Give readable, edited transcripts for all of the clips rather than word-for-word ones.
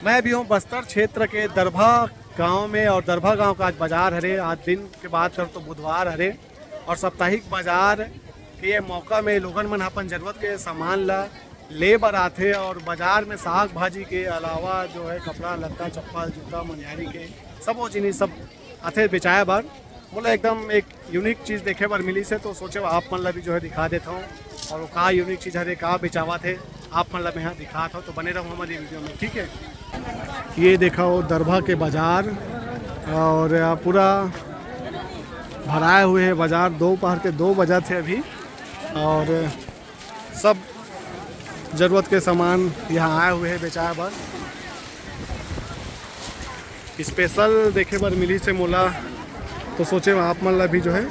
मैं भी हूँ बस्तर क्षेत्र के दरभा गांव में और दरभा गांव का आज बाजार हरे। आज दिन के बाद कर तो बुधवार हरे और साप्ताहिक बाजार के मौका में लोगन मन अपन जरूरत के सामान ला ले बर आथे। और बाजार में साग भाजी के अलावा जो है कपड़ा लत्ता चप्पल जूता मनिहारी के सब वो जिनिस सब आथे बेचाए बर। बोले एकदम एक यूनिक चीज़ देखे बर मिली से तो सोचे आप मन ला भी जो है दिखा देता हूँ और वो का यूनिक चीज़ हरे का बेचावा थे आप मन ला मैं यहाँ दिखा था। तो बने रहो हमारी वीडियो में, ठीक है। ये देखा वो दरभा के बाजार और पूरा भराए हुए है बाजार। दोपहर के 2 बजे थे अभी और सब ज़रूरत के सामान यहाँ आए हुए हैं बेचाए बर। स्पेशल देखे बर मिली से मोला तो सोचे आप मन ला भी जो है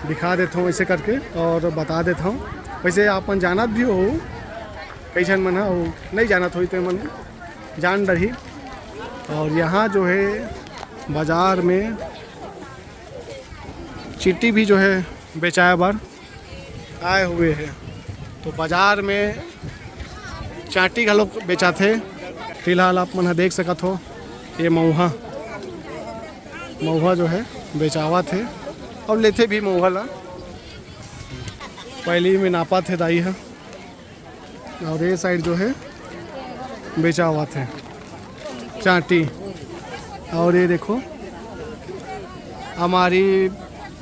दिखा देता हूँ ऐसे करके और बता देता हूँ। वैसे आप मन जानत भी हो कैसन मन हो नहीं जानत हो तो मन जान रही। और यहाँ जो है बाज़ार में चीटी भी जो है बेचाए बर आए हुए हैं। तो बाज़ार में चाटी का लोग बेचा थे। फिलहाल आप मन देख सकत हो ये मऊहा जो है बेचावा थे और लेते भी मऊहा ला। पहले में नापा थे दाई है और ये साइड जो है बेचा हुआ थे चाटी। और ये देखो हमारी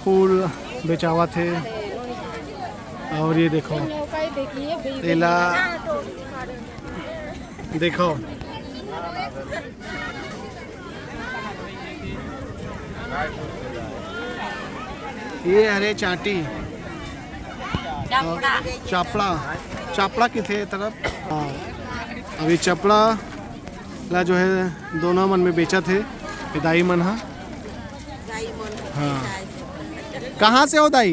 फूल बेचा हुआ थे। और ये देखो तेला देखो ये हरे चाटी चापड़ा चापड़ा की थे तरफ। हाँ अभी चपड़ा ला जो है दोनों मन में बेचा थे दाई मन। हाँ कहाँ से हो दाई?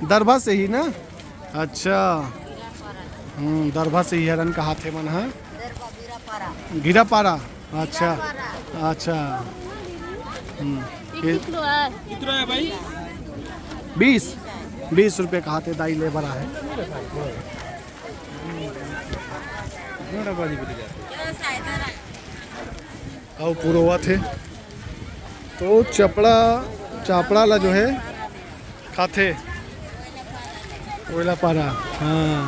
दरभा से ही ना? अच्छा दरभा से ही हरन कहा थे मन। हाँ गिरापारा। अच्छा अच्छा कितना है भाई? 20 रुपये कहा थे दाई ले बड़ा है। और पुरोवा थे तो चापड़ा ला जो है खाते कोयला पारा। हाँ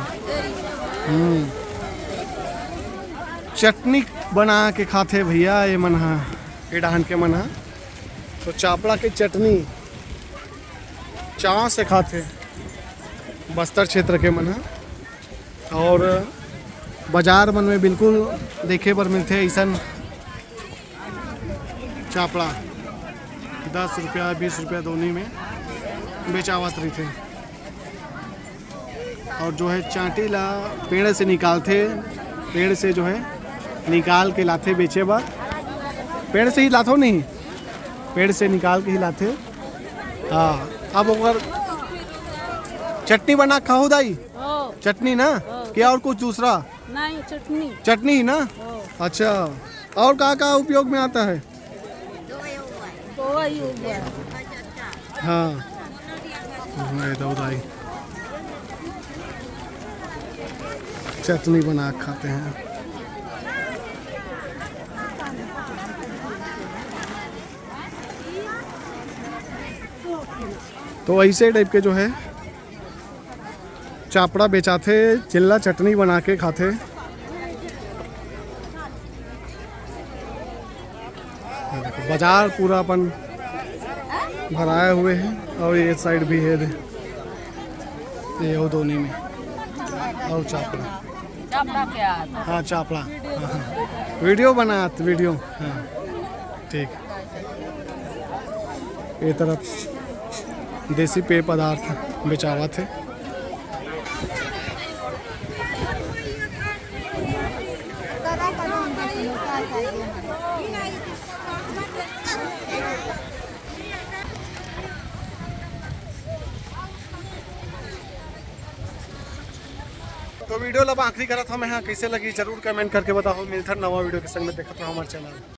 चटनी बना के खाते भैया ये मन। हाँ ये डाहन के मन। हाँ तो चापड़ा की चटनी चाव से खाते बस्तर क्षेत्र के मन। और बाजार मन में बिल्कुल देखे पर मिलते ऐसा चापड़ा 10 रुपया 20 रुपया दोनों में बेचावत रही थे। और जो है चाटी ला पेड़ से निकालते, पेड़ से जो है निकाल के लाते बेचे बार। पेड़ से ही लाते नहीं, पेड़ से निकाल के ही लाते। हाँ अब अगर चटनी बना खाओ दाई? चटनी ना क्या और कुछ दूसरा? नहीं चटनी ही ना? अच्छा और का उपयोग में आता है? हाँ दाई चटनी बना खाते हैं। तो ऐसे टाइप के जो है चापड़ा बेचाते चिल्ला चटनी बना के खाते। बाजार पूरा अपन भराए हुए हैं और ये साइड भी है ये वो दोनों में। और चापड़ा क्या? हाँ चापड़ा। हाँ वीडियो बनात वीडियो। हाँ ठीक। ये तरफ देसी पेय पदार्थ बेचावा थे। तो वीडियो लब आखिरी करा था मैं। हाँ कैसे लगी जरूर कमेंट करके बताओ। मिलता नवा वीडियो के संग में देखा था हमारे चैनल।